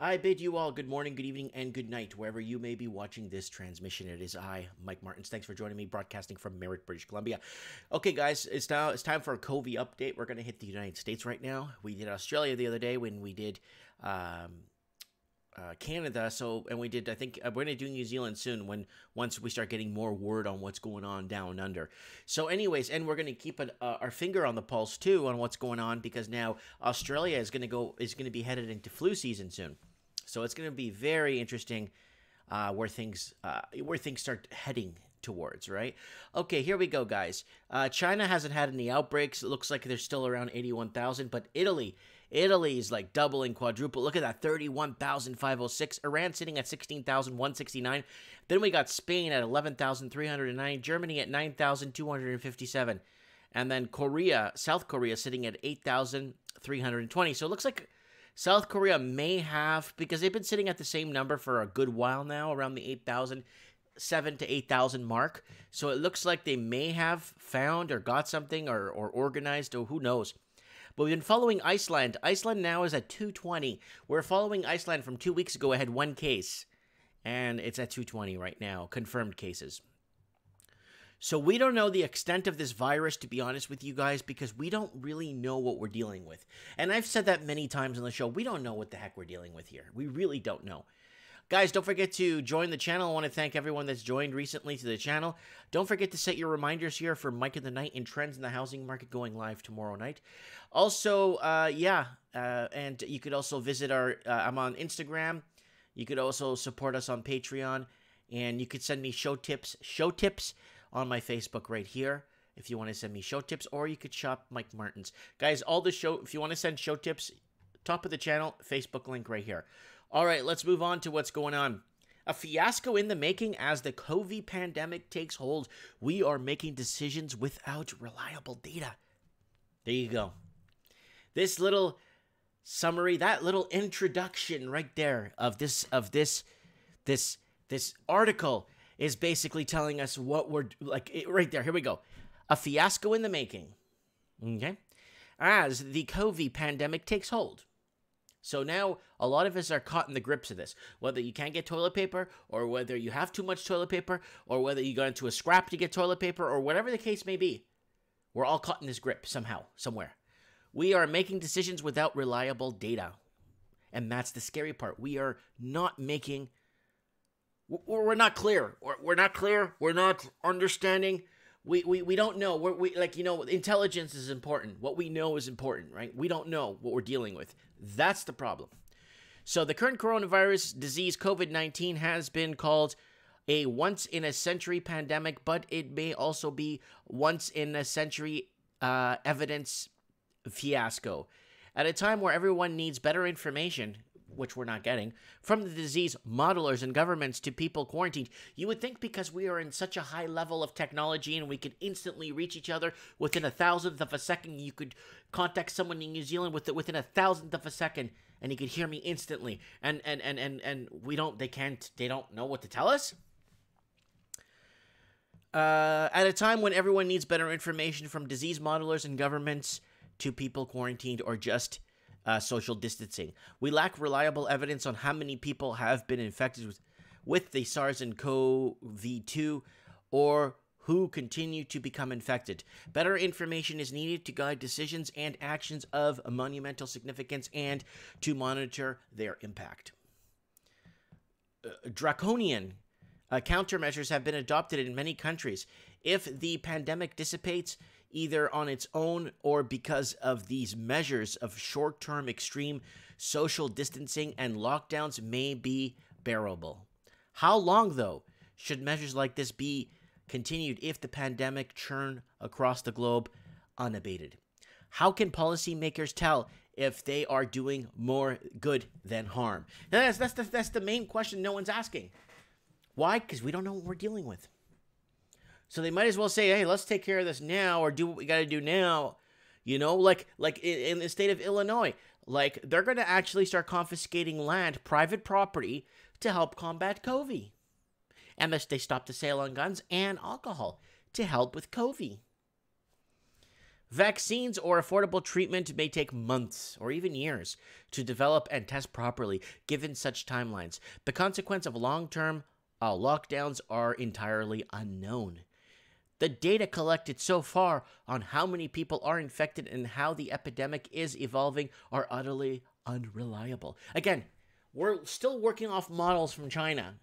I bid you all good morning, good evening, and good night, wherever you may be watching this transmission. It is I, Mike Martins. Thanks for joining me, broadcasting from Merritt, British Columbia. Okay, guys, it's time for a COVEY update. We're going to hit the United States right now. We did Australia the other day when we did Canada. And we did, I think, we're going to do New Zealand soon once we start getting more word on what's going on down under. So anyways, and we're going to keep our finger on the pulse too on what's going on, because now Australia is going to be headed into flu season soon. So it's going to be very interesting where things start heading towards, right? Okay, here we go, guys. China hasn't had any outbreaks. It looks like they're still around 81,000, but Italy is like doubling, quadruple. Look at that, 31,506. Iran sitting at 16,169. Then we got Spain at 11,309. Germany at 9,257. And then South Korea sitting at 8,320. So it looks like South Korea may have, because they've been sitting at the same number for a good while now, around the 7 to 8,000 mark. So it looks like they may have found or got something or organized, or who knows. But we've been following Iceland. Iceland now is at 220. We're following Iceland from 2 weeks ago. I had one case, and it's at 220 right now, confirmed cases. So we don't know the extent of this virus, to be honest with you guys, because we don't really know what we're dealing with. And I've said that many times on the show. We don't know what the heck we're dealing with here. We really don't know. Guys, don't forget to join the channel. I want to thank everyone that's joined recently to the channel. Don't forget to set your reminders here for Mike of the Night and Trends in the Housing Market going live tomorrow night. Also, and you could also visit I'm on Instagram. You could also support us on Patreon. And you could send me show tips on my Facebook right here if you want to send me show tips, or you could shop Mike Martins. Guys, if you want to send show tips, top of the channel, Facebook link right here. All right, let's move on to what's going on. A fiasco in the making as the COVEY pandemic takes hold. We are making decisions without reliable data. There you go. This little summary, that little introduction right there of this article is basically telling us what we're like. Right there, here we go. A fiasco in the making. Okay, as the COVEY pandemic takes hold. So now a lot of us are caught in the grips of this. Whether you can't get toilet paper, or whether you have too much toilet paper, or whether you got into a scrap to get toilet paper, or whatever the case may be, we're all caught in this grip somehow, somewhere. We are making decisions without reliable data. And that's the scary part. We are not making... We're not clear. We're not clear. We're not understanding. We don't know. Intelligence is important. What we know is important, right? We don't know what we're dealing with. That's the problem. So the current coronavirus disease, COVID-19, has been called a once-in-a-century pandemic, but it may also be once-in-a-century evidence fiasco. At a time where everyone needs better information, which we're not getting, from the disease modelers and governments to people quarantined, you would think because we are in such a high level of technology and we could instantly reach each other within a thousandth of a second, you could contact someone in New Zealand within a thousandth of a second, and he could hear me instantly. And they don't know what to tell us? At a time when everyone needs better information from disease modelers and governments to people quarantined or just social distancing. We lack reliable evidence on how many people have been infected with the SARS-CoV-2 or who continue to become infected. Better information is needed to guide decisions and actions of monumental significance and to monitor their impact. Draconian countermeasures have been adopted in many countries. If the pandemic dissipates, either on its own or because of these measures of short-term extreme social distancing and lockdowns, may be bearable. How long, though, should measures like this be continued if the pandemic churn across the globe unabated? How can policymakers tell if they are doing more good than harm? Now, that's the main question no one's asking. Why? Because we don't know what we're dealing with. So they might as well say, hey, let's take care of this now, or do what we got to do now. You know, like in the state of Illinois, like they're going to actually start confiscating land, private property, to help combat COVEY. And they stopped the sale on guns and alcohol to help with COVEY. Vaccines or affordable treatment may take months or even years to develop and test properly, given such timelines. The consequence of long-term lockdowns are entirely unknown. The data collected so far on how many people are infected and how the epidemic is evolving are utterly unreliable. Again, we're still working off models from China,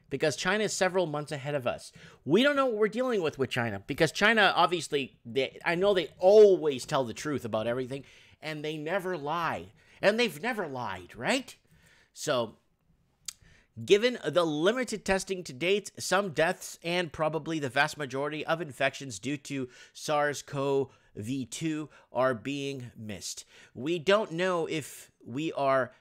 because China is several months ahead of us. We don't know what we're dealing with China, because China, obviously, I know they always tell the truth about everything, and they never lie. And they've never lied, right? So, given the limited testing to date, some deaths, and probably the vast majority of infections due to SARS-CoV-2 are being missed. We don't know if we are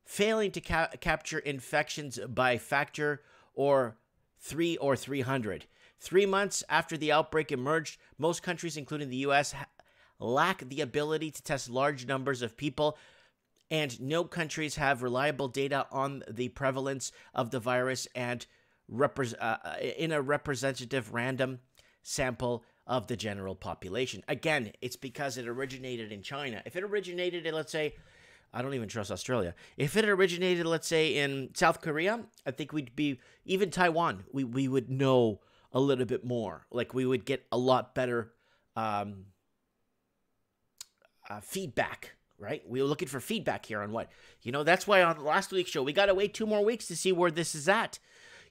failing to capture infections by factor or 3 or 300. 3 months after the outbreak emerged, most countries, including the US, lack the ability to test large numbers of people, and no countries have reliable data on the prevalence of the virus and in a representative random sample of the general population. Again, it's because it originated in China. If it originated in, let's say, I don't even trust Australia. If it originated, let's say, in South Korea, I think we'd be, even Taiwan, we would know a little bit more. Like, we would get a lot better feedback, right? We were looking for feedback here on what, that's why on last week's show, we got to wait 2 more weeks to see where this is at.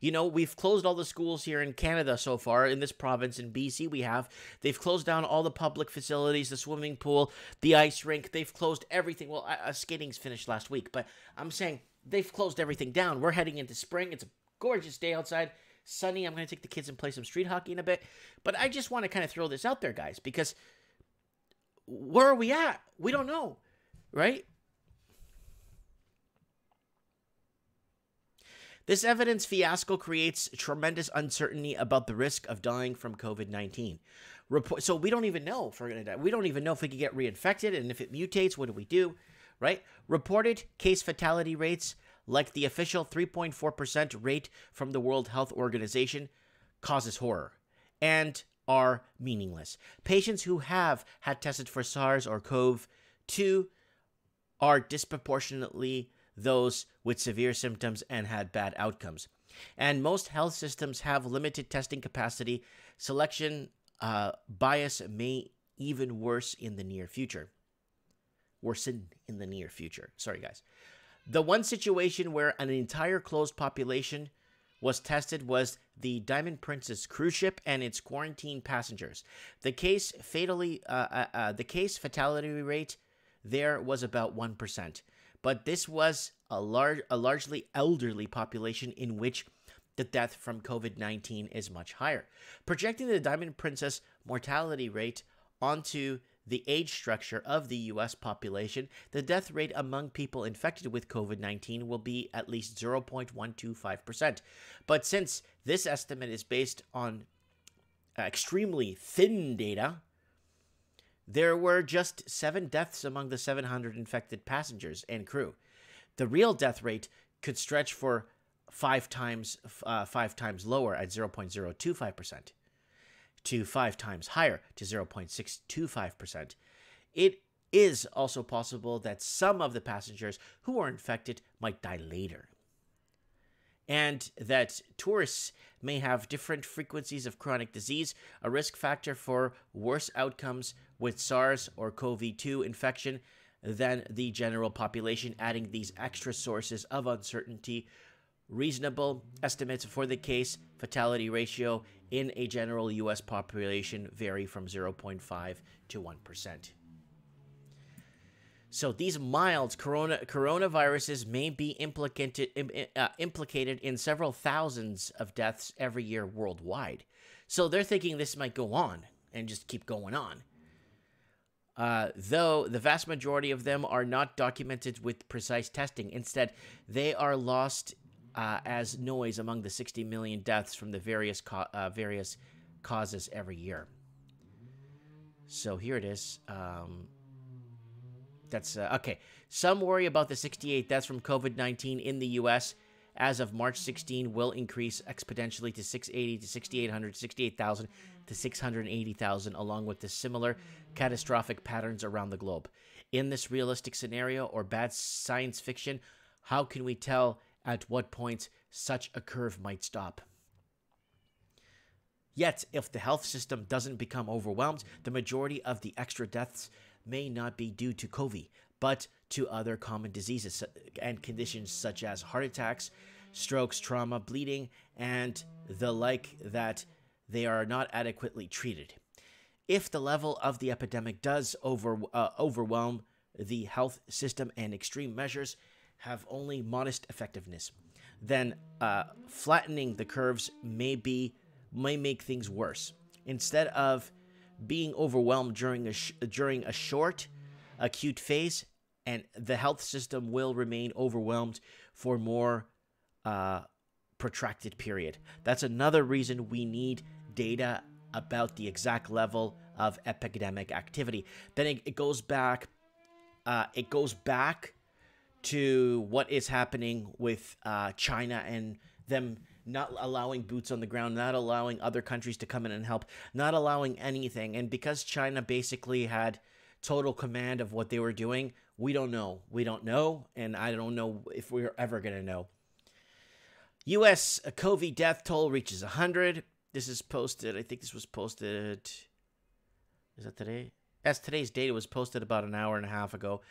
We've closed all the schools here in Canada so far, in this province, in BC they've closed down all the public facilities, the swimming pool, the ice rink, they've closed everything. Well, skating's finished last week, but I'm saying they've closed everything down. We're heading into spring. It's a gorgeous day outside, sunny. I'm going to take the kids and play some street hockey in a bit, but I just want to kind of throw this out there, guys, because where are we at? We don't know, right? This evidence fiasco creates tremendous uncertainty about the risk of dying from COVID-19. So we don't even know if we're going to die. We don't even know if we can get reinfected, and if it mutates, what do we do, right? Reported case fatality rates, like the official 3.4% rate from the World Health Organization, causes horror and are meaningless. Patients who have had tested for SARS or CoV-2 are disproportionately those with severe symptoms and had bad outcomes. And most health systems have limited testing capacity. Selection bias may even worsen in the near future. Sorry, guys. The one situation where an entire closed population was tested was the Diamond Princess cruise ship and its quarantined passengers. The case fatality rate there was about 1%. But this was a largely elderly population in which the death from COVID-19 is much higher. Projecting the Diamond Princess mortality rate onto the age structure of the U.S. population, the death rate among people infected with COVID-19 will be at least 0.125%. But since this estimate is based on extremely thin data, there were just 7 deaths among the 700 infected passengers and crew. The real death rate could stretch for 5 times lower at 0.025% to 5 times higher to 0.625%. It is also possible that some of the passengers who are infected might die later, and that tourists may have different frequencies of chronic disease, a risk factor for worse outcomes with SARS or CoV-2 infection than the general population, adding these extra sources of uncertainty. Reasonable estimates for the case fatality ratio in a general U.S. population vary from 0.5 to 1%. So these mild coronaviruses may be implicated in several thousands of deaths every year worldwide. So they're thinking this might go on and just keep going on. Though the vast majority of them are not documented with precise testing. Instead, they are lost as noise among the 60 million deaths from the various causes every year. So here it is. That's okay. Some worry about the 68 deaths from COVID-19 in the U.S. as of March 16 will increase exponentially to 680 to 6,800, 68,000 to 680,000, along with the similar catastrophic patterns around the globe. In this realistic scenario or bad science fiction, how can we tell at what point such a curve might stop? Yet, if the health system doesn't become overwhelmed, the majority of the extra deaths may not be due to COVEY, but to other common diseases and conditions such as heart attacks, strokes, trauma, bleeding, and the like, that they are not adequately treated. If the level of the epidemic does overwhelm the health system and extreme measures have only modest effectiveness, then flattening the curves may make things worse. Instead of being overwhelmed during a short, acute phase, and the health system will remain overwhelmed for more protracted period. That's another reason we need data about the exact level of epidemic activity. Then it goes back. It goes back to what is happening with China and them not allowing boots on the ground, not allowing other countries to come in and help, not allowing anything. And because China basically had total command of what they were doing, we don't know. We don't know, and I don't know if we're ever going to know. U.S. COVEY death toll reaches 100. This is posted, I think this was posted, is that today? Yes, today's date. It was posted about an hour and a half ago.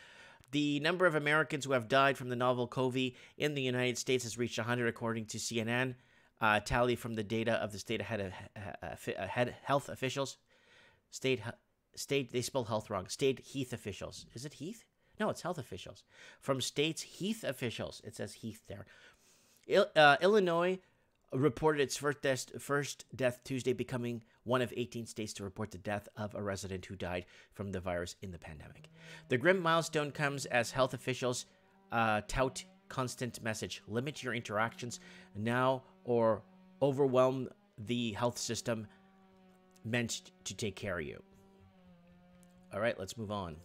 The number of Americans who have died from the novel COVEY in the United States has reached 100, according to CNN. Tally from the data of the state health officials. State, they spelled health wrong. State Heath officials. Is it Heath? No, it's health officials. From state's Heath officials. It says Heath there. Illinois reported its first death Tuesday, becoming one of 18 states to report the death of a resident who died from the virus in the pandemic. The grim milestone comes as health officials tout constant message: limit your interactions now or overwhelm the health system meant to take care of you. All right, let's move on.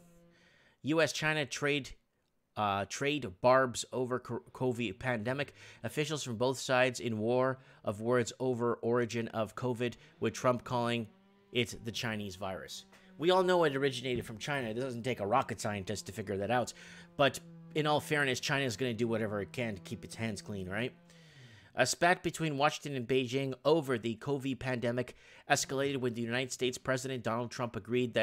US-China trade barbs over COVEY pandemic. Officials from both sides in war of words over origin of COVID, with Trump calling it the Chinese virus. We all know it originated from China. It doesn't take a rocket scientist to figure that out. But in all fairness, China is going to do whatever it can to keep its hands clean, right? A spat between Washington and Beijing over the COVEY pandemic escalated when the United States President Donald Trump agreed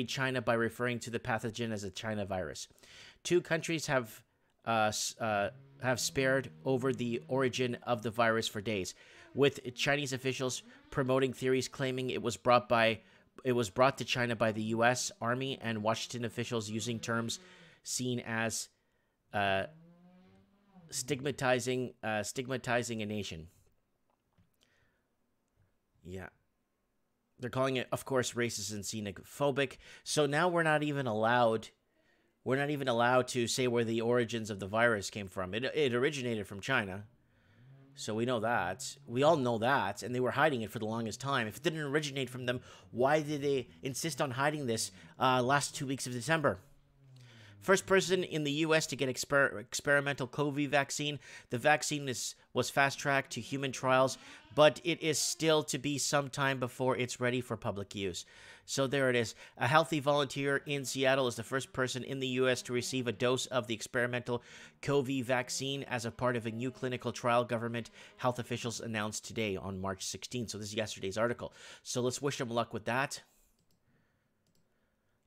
China by referring to the pathogen as a China virus. Two countries have spared over the origin of the virus for days, with Chinese officials promoting theories claiming it was brought to China by the U.S. Army, and Washington officials using terms seen as stigmatizing a nation. Yeah. They're calling it, of course, racist and xenophobic. So now we're not even allowed to say where the origins of the virus came from. It originated from China. So we know that. We all know that. And they were hiding it for the longest time. If it didn't originate from them, why did they insist on hiding this last 2 weeks of December? First person in the U.S. to get experimental COVEY vaccine. The vaccine was fast-tracked to human trials, but it is still to be some time before it's ready for public use. So there it is. A healthy volunteer in Seattle is the first person in the U.S. to receive a dose of the experimental COVEY vaccine as a part of a new clinical trial, government health officials announced today on March 16th. So this is yesterday's article. So let's wish them luck with that.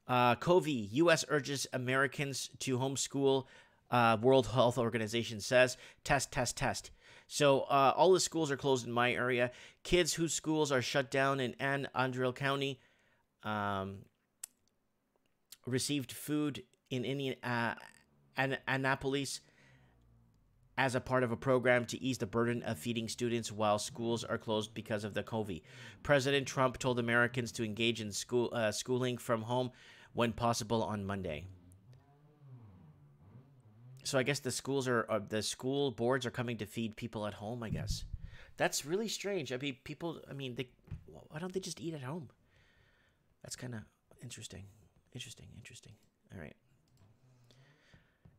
COVEY, U.S. urges Americans to homeschool. World Health Organization says, test. So all the schools are closed in my area. Kids whose schools are shut down in Anne Arundel County received food in Annapolis as a part of a program to ease the burden of feeding students while schools are closed because of the COVEY. President Trump told Americans to engage in schooling from home when possible on Monday. So I guess the school boards are coming to feed people at home, I guess. That's really strange. I mean, why don't they just eat at home? That's kind of interesting. All right.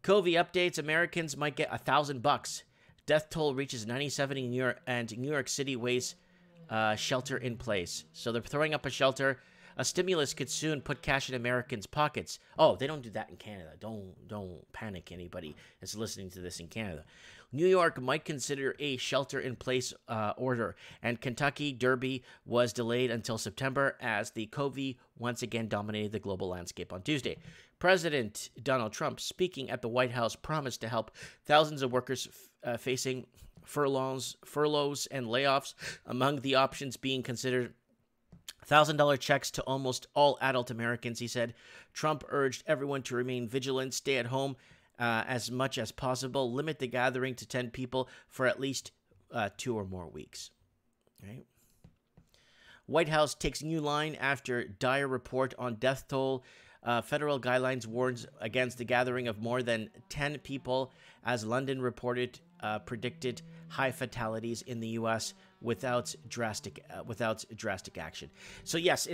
COVEY updates: Americans might get $1,000. Death toll reaches 97 in New York, and New York City weighs shelter in place. So they're throwing up a shelter. A stimulus could soon put cash in Americans' pockets. Oh, they don't do that in Canada. Don't panic, anybody that's listening to this in Canada. New York might consider a shelter-in-place order, and Kentucky Derby was delayed until September as the COVEY once again dominated the global landscape on Tuesday. President Donald Trump, speaking at the White House, promised to help thousands of workers facing furloughs, and layoffs. Among the options being considered, $1,000 checks to almost all adult Americans, he said. Trump urged everyone to remain vigilant, stay at home as much as possible, limit the gathering to 10 people for at least 2 or more weeks. Right? White House takes new line after dire report on death toll. Federal guidelines warns against the gathering of more than 10 people as London predicted high fatalities in the U.S. without drastic action. So yes,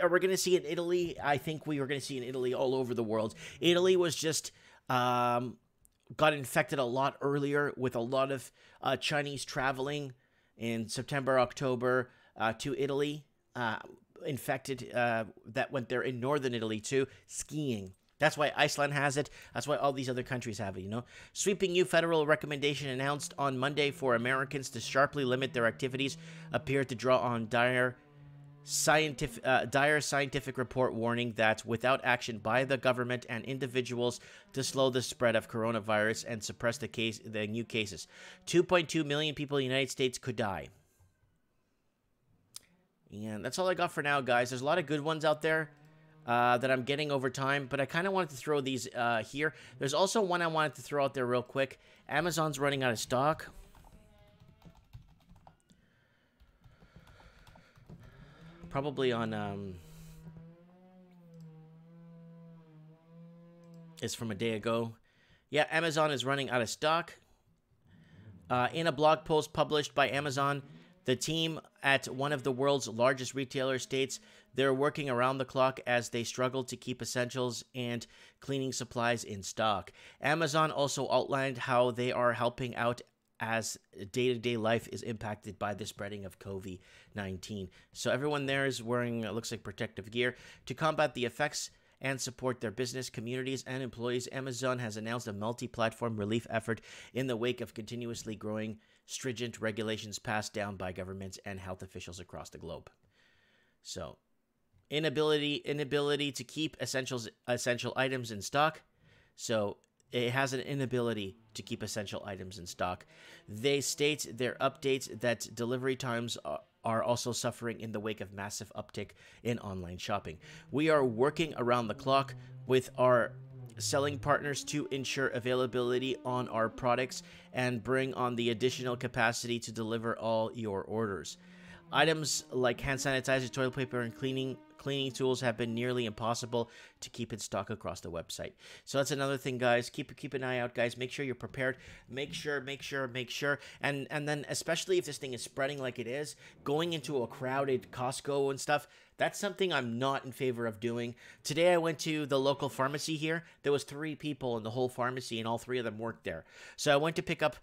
we're going to see in Italy. I think we are going to see in Italy all over the world. Italy was just got infected a lot earlier with a lot of Chinese traveling in September, October to Italy. Infected that went there in northern Italy too, skiing. That's why Iceland has it. That's why all these other countries have it, you know. Sweeping new federal recommendation announced on Monday for Americans to sharply limit their activities appeared to draw on dire scientific report warning that without action by the government and individuals to slow the spread of coronavirus and suppress the new cases, 2.2 million people in the United States could die. And that's all I got for now, guys. There's a lot of good ones out there that I'm getting over time, but I kind of wanted to throw these here. There's also one I wanted to throw out there real quick. Amazon's running out of stock. Probably on, it's from a day ago. Yeah, Amazon is running out of stock. In a blog post published by Amazon, the team at one of the world's largest retailers states they're working around the clock as they struggle to keep essentials and cleaning supplies in stock. Amazon also outlined how they are helping out as day-to-day life is impacted by the spreading of COVID-19. So everyone there is wearing, it looks like, protective gear to combat the effects and support their business, communities, and employees. Amazon has announced a multi-platform relief effort in the wake of continuously growing stringent regulations passed down by governments and health officials across the globe. So, inability to keep essential items in stock. So, it has an inability to keep essential items in stock. They state their updates that delivery times are also suffering in the wake of massive uptick in online shopping. We are working around the clock with our selling partners to ensure availability on our products and bring on the additional capacity to deliver all your orders. Items like hand sanitizer, toilet paper, and cleaning tools have been nearly impossible to keep in stock across the website. So that's another thing, guys. Keep an eye out, guys. Make sure you're prepared. Make sure. And then especially if this thing is spreading like it is, going into a crowded Costco and stuff, that's something I'm not in favor of doing. Today I went to the local pharmacy here. There was 3 people in the whole pharmacy, and all 3 of them worked there. So I went to pick up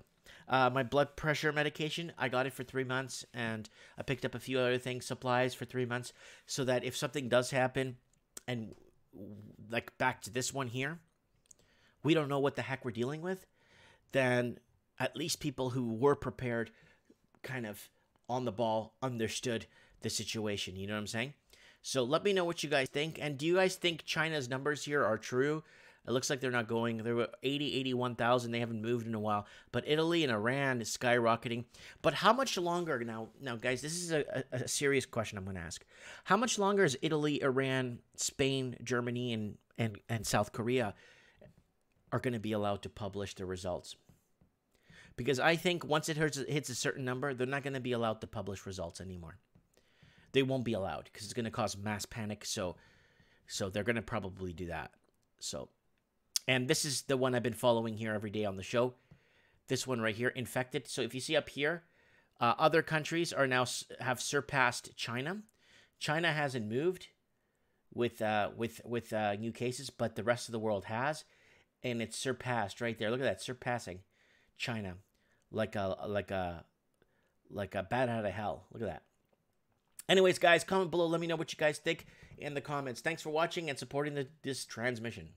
my blood pressure medication. I got it for 3 months, and I picked up a few other things, supplies for 3 months, so that if something does happen, and like back to this one here, we don't know what the heck we're dealing with, then at least people who were prepared, kind of on the ball, understood the situation. You know what I'm saying? So let me know what you guys think. And do you guys think China's numbers here are true? It looks like they're not going. There were 81,000. They haven't moved in a while. But Italy and Iran is skyrocketing. But how much longer now, guys, this is a serious question I'm going to ask. How much longer is Italy, Iran, Spain, Germany, and South Korea are going to be allowed to publish the results? Because I think once it hits a certain number, they're not going to be allowed to publish results anymore. They won't be allowed because it's going to cause mass panic. So they're going to probably do that. So, and this is the one I've been following here every day on the show. This one right here, infected. So if you see up here, other countries are now have surpassed China. China hasn't moved with new cases, but the rest of the world has. and it's surpassed right there. Look at that, surpassing China like a bat out of hell. Look at that. Anyways, guys, comment below. Let me know what you guys think in the comments. Thanks for watching and supporting this transmission.